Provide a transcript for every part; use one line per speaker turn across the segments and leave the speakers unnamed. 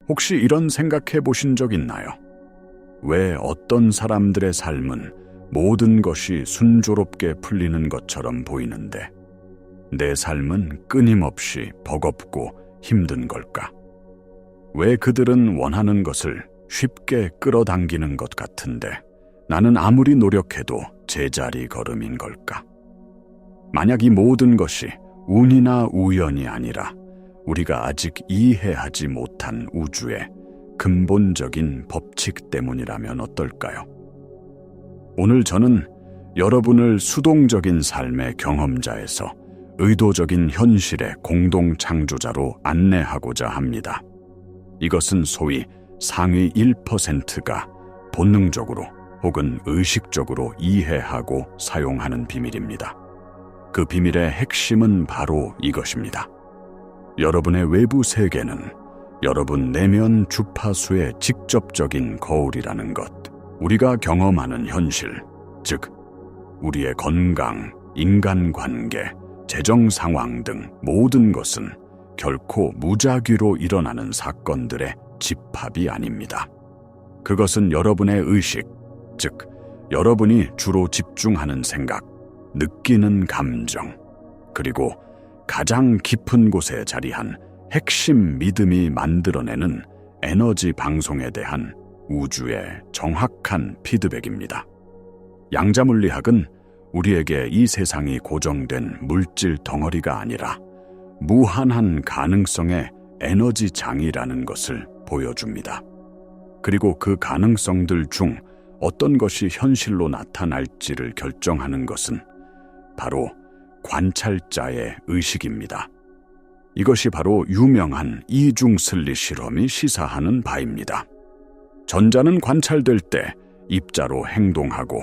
혹시 이런 생각해 보신 적 있나요? 왜 어떤 사람들의 삶은 모든 것이 순조롭게 풀리는 것처럼 보이는데 내 삶은 끊임없이 버겁고 힘든 걸까? 왜 그들은 원하는 것을 쉽게 끌어당기는 것 같은데 나는 아무리 노력해도 제자리 걸음인 걸까? 만약 이 모든 것이 운이나 우연이 아니라 우리가 아직 이해하지 못한 우주의 근본적인 법칙 때문이라면 어떨까요? 오늘 저는 여러분을 수동적인 삶의 경험자에서 의도적인 현실의 공동 창조자로 안내하고자 합니다. 이것은 소위 상위 1%가 본능적으로 혹은 의식적으로 이해하고 사용하는 비밀입니다. 그 비밀의 핵심은 바로 이것입니다. 여러분의 외부 세계는 여러분 내면 주파수의 직접적인 거울이라는 것. 우리가 경험하는 현실, 즉 우리의 건강, 인간관계, 재정 상황 등 모든 것은 결코 무작위로 일어나는 사건들의 집합이 아닙니다. 그것은 여러분의 의식, 즉 여러분이 주로 집중하는 생각, 느끼는 감정, 그리고 가장 깊은 곳에 자리한 핵심 믿음이 만들어내는 에너지 방송에 대한 우주의 정확한 피드백입니다. 양자물리학은 우리에게 이 세상이 고정된 물질 덩어리가 아니라 무한한 가능성의 에너지장이라는 것을 보여줍니다. 그리고 그 가능성들 중 어떤 것이 현실로 나타날지를 결정하는 것은 바로 관찰자의 의식입니다. 이것이 바로 유명한 이중슬리 실험이 시사하는 바입니다. 전자는 관찰될 때 입자로 행동하고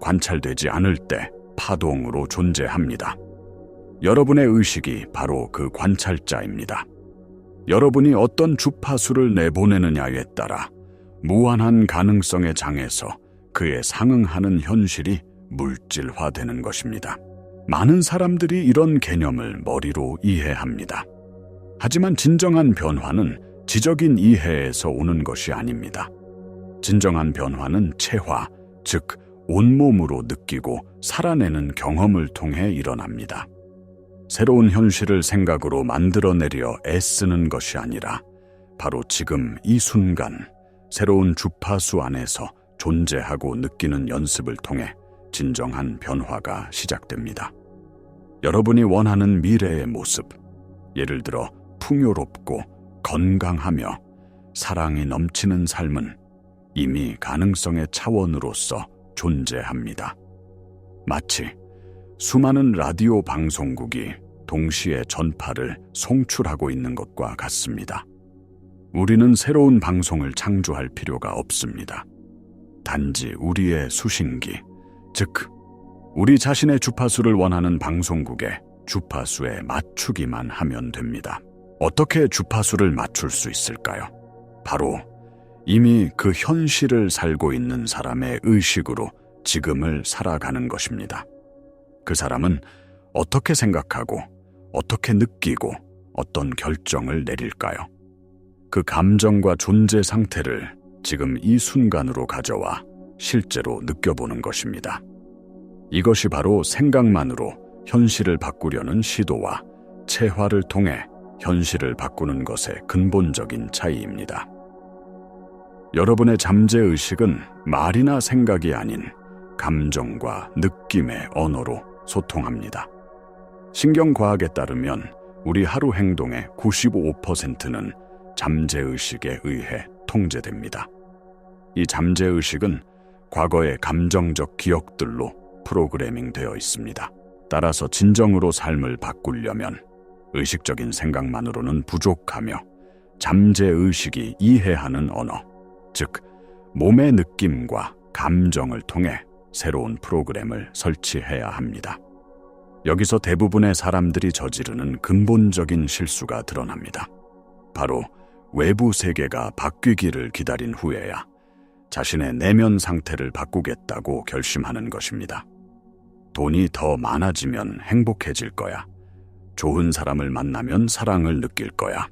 관찰되지 않을 때 파동으로 존재합니다. 여러분의 의식이 바로 그 관찰자입니다. 여러분이 어떤 주파수를 내보내느냐에 따라 무한한 가능성의 장에서 그에 상응하는 현실이 물질화되는 것입니다. 많은 사람들이 이런 개념을 머리로 이해합니다. 하지만 진정한 변화는 지적인 이해에서 오는 것이 아닙니다. 진정한 변화는 체화, 즉 온몸으로 느끼고 살아내는 경험을 통해 일어납니다. 새로운 현실을 생각으로 만들어내려 애쓰는 것이 아니라 바로 지금 이 순간 새로운 주파수 안에서 존재하고 느끼는 연습을 통해 진정한 변화가 시작됩니다. 여러분이 원하는 미래의 모습, 예를 들어 풍요롭고 건강하며 사랑이 넘치는 삶은 이미 가능성의 차원으로서 존재합니다. 마치 수많은 라디오 방송국이 동시에 전파를 송출하고 있는 것과 같습니다. 우리는 새로운 방송을 창조할 필요가 없습니다. 단지 우리의 수신기, 즉 우리 자신의 주파수를 원하는 방송국의 주파수에 맞추기만 하면 됩니다. 어떻게 주파수를 맞출 수 있을까요? 바로 이미 그 현실을 살고 있는 사람의 의식으로 지금을 살아가는 것입니다. 그 사람은 어떻게 생각하고 어떻게 느끼고 어떤 결정을 내릴까요? 그 감정과 존재 상태를 지금 이 순간으로 가져와 실제로 느껴보는 것입니다. 이것이 바로 생각만으로 현실을 바꾸려는 시도와 체화를 통해 현실을 바꾸는 것의 근본적인 차이입니다. 여러분의 잠재의식은 말이나 생각이 아닌 감정과 느낌의 언어로 소통합니다. 신경과학에 따르면 우리 하루 행동의 95%는 잠재의식에 의해 통제됩니다. 이 잠재의식은 과거의 감정적 기억들로 프로그래밍 되어 있습니다. 따라서 진정으로 삶을 바꾸려면 의식적인 생각만으로는 부족하며 잠재의식이 이해하는 언어, 즉 몸의 느낌과 감정을 통해 새로운 프로그램을 설치해야 합니다. 여기서 대부분의 사람들이 저지르는 근본적인 실수가 드러납니다. 바로 외부 세계가 바뀌기를 기다린 후에야 자신의 내면 상태를 바꾸겠다고 결심하는 것입니다. 돈이 더 많아지면 행복해질 거야. 좋은 사람을 만나면 사랑을 느낄 거야.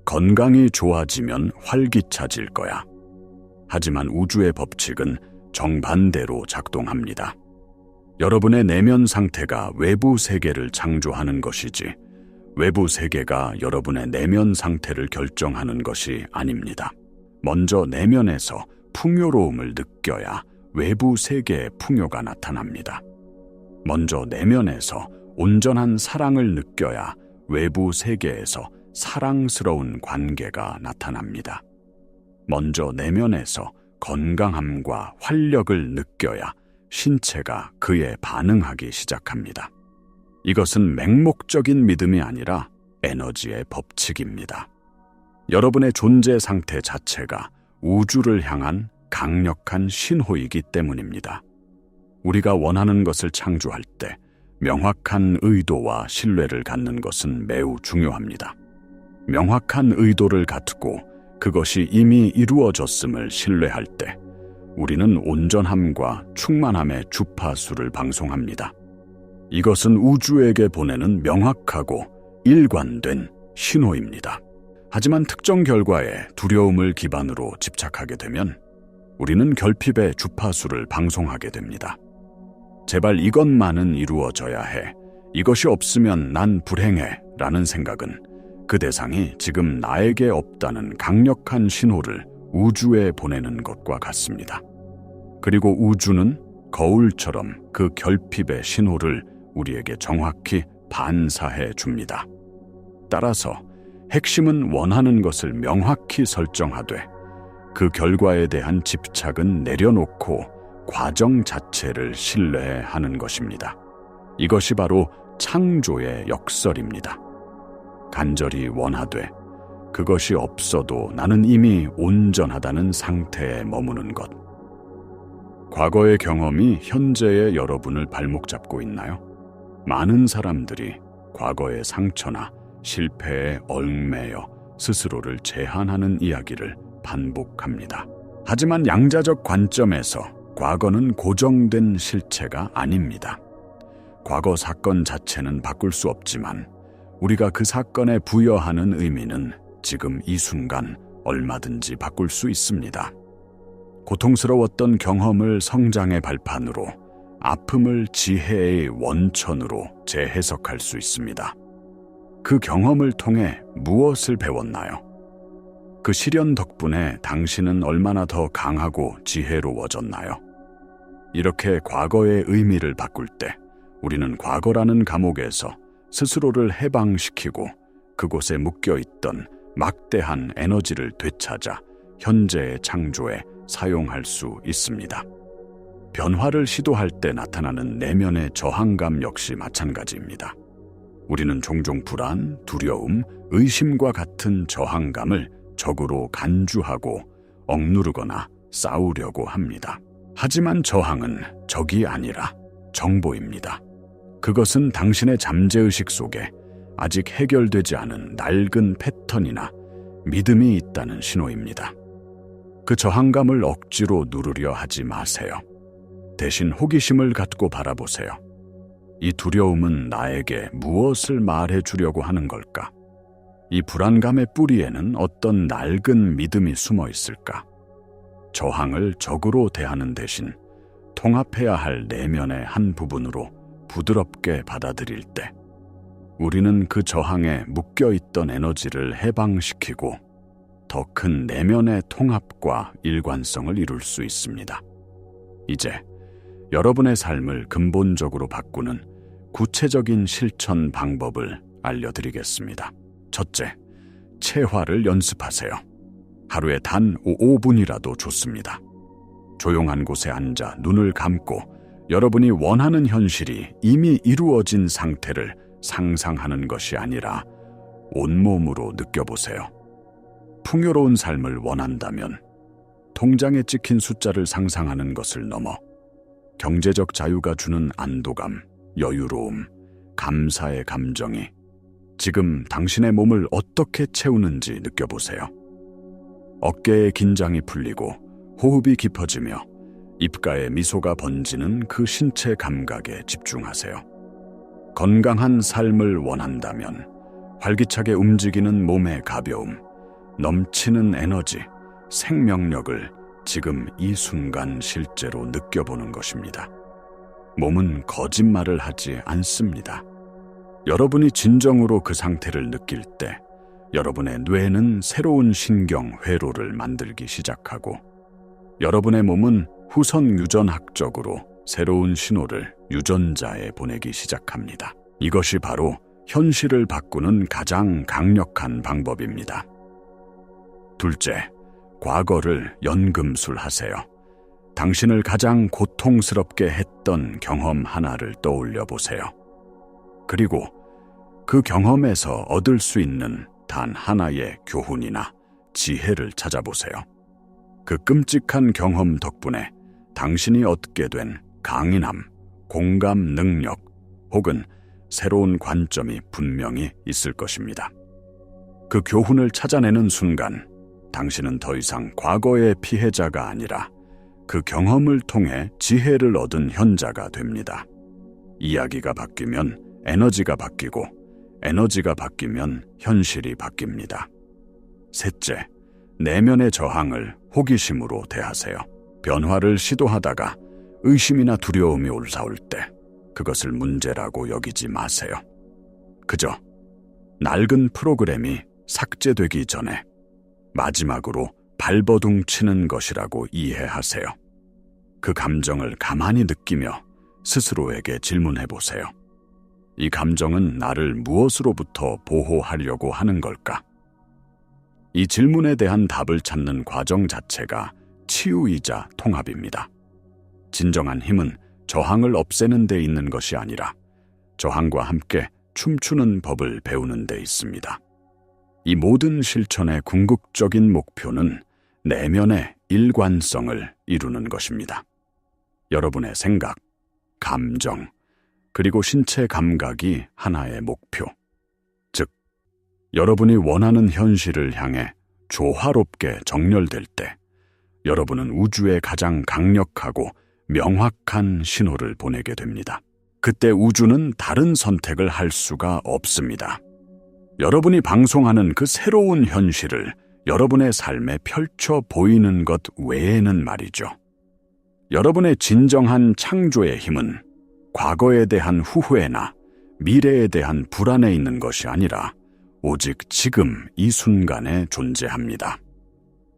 건강이 좋아지면 활기차질 거야. 하지만 우주의 법칙은 정반대로 작동합니다. 여러분의 내면 상태가 외부 세계를 창조하는 것이지 외부 세계가 여러분의 내면 상태를 결정하는 것이 아닙니다. 먼저 내면에서 풍요로움을 느껴야 외부 세계의 풍요가 나타납니다. 먼저 내면에서 온전한 사랑을 느껴야 외부 세계에서 사랑스러운 관계가 나타납니다. 먼저 내면에서 건강함과 활력을 느껴야 신체가 그에 반응하기 시작합니다. 이것은 맹목적인 믿음이 아니라 에너지의 법칙입니다. 여러분의 존재 상태 자체가 우주를 향한 강력한 신호이기 때문입니다. 우리가 원하는 것을 창조할 때 명확한 의도와 신뢰를 갖는 것은 매우 중요합니다. 명확한 의도를 갖고 그것이 이미 이루어졌음을 신뢰할 때 우리는 온전함과 충만함의 주파수를 방송합니다. 이것은 우주에게 보내는 명확하고 일관된 신호입니다. 하지만 특정 결과에 두려움을 기반으로 집착하게 되면 우리는 결핍의 주파수를 방송하게 됩니다. 제발 이것만은 이루어져야 해. 이것이 없으면 난 불행해. 라는 생각은 그 대상이 지금 나에게 없다는 강력한 신호를 우주에 보내는 것과 같습니다. 그리고 우주는 거울처럼 그 결핍의 신호를 우리에게 정확히 반사해 줍니다. 따라서 핵심은 원하는 것을 명확히 설정하되 그 결과에 대한 집착은 내려놓고 과정 자체를 신뢰하는 것입니다. 이것이 바로 창조의 역설입니다. 간절히 원하되 그것이 없어도 나는 이미 온전하다는 상태에 머무는 것. 과거의 경험이 현재의 여러분을 발목 잡고 있나요? 많은 사람들이 과거의 상처나 실패에 얽매여 스스로를 제한하는 이야기를 반복합니다. 하지만 양자적 관점에서 과거는 고정된 실체가 아닙니다. 과거 사건 자체는 바꿀 수 없지만 우리가 그 사건에 부여하는 의미는 지금 이 순간 얼마든지 바꿀 수 있습니다. 고통스러웠던 경험을 성장의 발판으로, 아픔을 지혜의 원천으로 재해석할 수 있습니다. 그 경험을 통해 무엇을 배웠나요? 그 시련 덕분에 당신은 얼마나 더 강하고 지혜로워졌나요? 이렇게 과거의 의미를 바꿀 때 우리는 과거라는 감옥에서 스스로를 해방시키고 그곳에 묶여있던 막대한 에너지를 되찾아 현재의 창조에 사용할 수 있습니다. 변화를 시도할 때 나타나는 내면의 저항감 역시 마찬가지입니다. 우리는 종종 불안, 두려움, 의심과 같은 저항감을 적으로 간주하고 억누르거나 싸우려고 합니다. 하지만 저항은 적이 아니라 정보입니다. 그것은 당신의 잠재의식 속에 아직 해결되지 않은 낡은 패턴이나 믿음이 있다는 신호입니다. 그 저항감을 억지로 누르려 하지 마세요. 대신 호기심을 갖고 바라보세요. 이 두려움은 나에게 무엇을 말해주려고 하는 걸까? 이 불안감의 뿌리에는 어떤 낡은 믿음이 숨어 있을까? 저항을 적으로 대하는 대신 통합해야 할 내면의 한 부분으로 부드럽게 받아들일 때 우리는 그 저항에 묶여있던 에너지를 해방시키고 더 큰 내면의 통합과 일관성을 이룰 수 있습니다. 이제 여러분의 삶을 근본적으로 바꾸는 구체적인 실천 방법을 알려드리겠습니다. 첫째, 체화를 연습하세요. 하루에 단 5분이라도 좋습니다. 조용한 곳에 앉아 눈을 감고 여러분이 원하는 현실이 이미 이루어진 상태를 상상하는 것이 아니라 온몸으로 느껴보세요. 풍요로운 삶을 원한다면 통장에 찍힌 숫자를 상상하는 것을 넘어 경제적 자유가 주는 안도감, 여유로움, 감사의 감정이 지금 당신의 몸을 어떻게 채우는지 느껴보세요. 어깨의 긴장이 풀리고 호흡이 깊어지며 입가에 미소가 번지는 그 신체 감각에 집중하세요. 건강한 삶을 원한다면 활기차게 움직이는 몸의 가벼움, 넘치는 에너지, 생명력을 지금 이 순간 실제로 느껴보는 것입니다. 몸은 거짓말을 하지 않습니다. 여러분이 진정으로 그 상태를 느낄 때 여러분의 뇌는 새로운 신경 회로를 만들기 시작하고 여러분의 몸은 후선 유전학적으로 새로운 신호를 유전자에 보내기 시작합니다. 이것이 바로 현실을 바꾸는 가장 강력한 방법입니다. 둘째, 과거를 연금술하세요. 당신을 가장 고통스럽게 했던 경험 하나를 떠올려 보세요. 그리고 그 경험에서 얻을 수 있는 단 하나의 교훈이나 지혜를 찾아보세요. 그 끔찍한 경험 덕분에 당신이 얻게 된 강인함, 공감 능력 혹은 새로운 관점이 분명히 있을 것입니다. 그 교훈을 찾아내는 순간 당신은 더 이상 과거의 피해자가 아니라 그 경험을 통해 지혜를 얻은 현자가 됩니다. 이야기가 바뀌면 에너지가 바뀌고 에너지가 바뀌면 현실이 바뀝니다. 셋째, 내면의 저항을 호기심으로 대하세요. 변화를 시도하다가 의심이나 두려움이 올라올 때 그것을 문제라고 여기지 마세요. 그저 낡은 프로그램이 삭제되기 전에 마지막으로 발버둥 치는 것이라고 이해하세요. 그 감정을 가만히 느끼며 스스로에게 질문해 보세요. 이 감정은 나를 무엇으로부터 보호하려고 하는 걸까? 이 질문에 대한 답을 찾는 과정 자체가 치유이자 통합입니다. 진정한 힘은 저항을 없애는 데 있는 것이 아니라 저항과 함께 춤추는 법을 배우는 데 있습니다. 이 모든 실천의 궁극적인 목표는 내면의 일관성을 이루는 것입니다. 여러분의 생각, 감정, 그리고 신체 감각이 하나의 목표, 즉, 여러분이 원하는 현실을 향해 조화롭게 정렬될 때 여러분은 우주에 가장 강력하고 명확한 신호를 보내게 됩니다. 그때 우주는 다른 선택을 할 수가 없습니다. 여러분이 방송하는 그 새로운 현실을 여러분의 삶에 펼쳐 보이는 것 외에는 말이죠. 여러분의 진정한 창조의 힘은 과거에 대한 후회나 미래에 대한 불안에 있는 것이 아니라 오직 지금 이 순간에 존재합니다.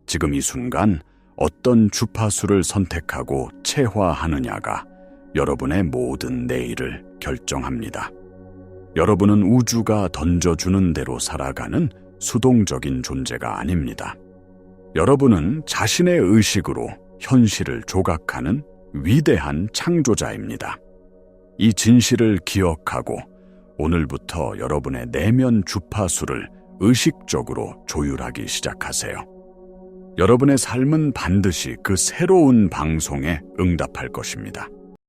지금 이 순간 어떤 주파수를 선택하고 체화하느냐가 여러분의 모든 내일을 결정합니다. 여러분은 우주가 던져주는 대로 살아가는 수동적인 존재가 아닙니다. 여러분은 자신의 의식으로 현실을 조각하는 위대한 창조자입니다. 이 진실을 기억하고 오늘부터 여러분의 내면 주파수를 의식적으로 조율하기 시작하세요. 여러분의 삶은 반드시 그 새로운 방송에 응답할 것입니다.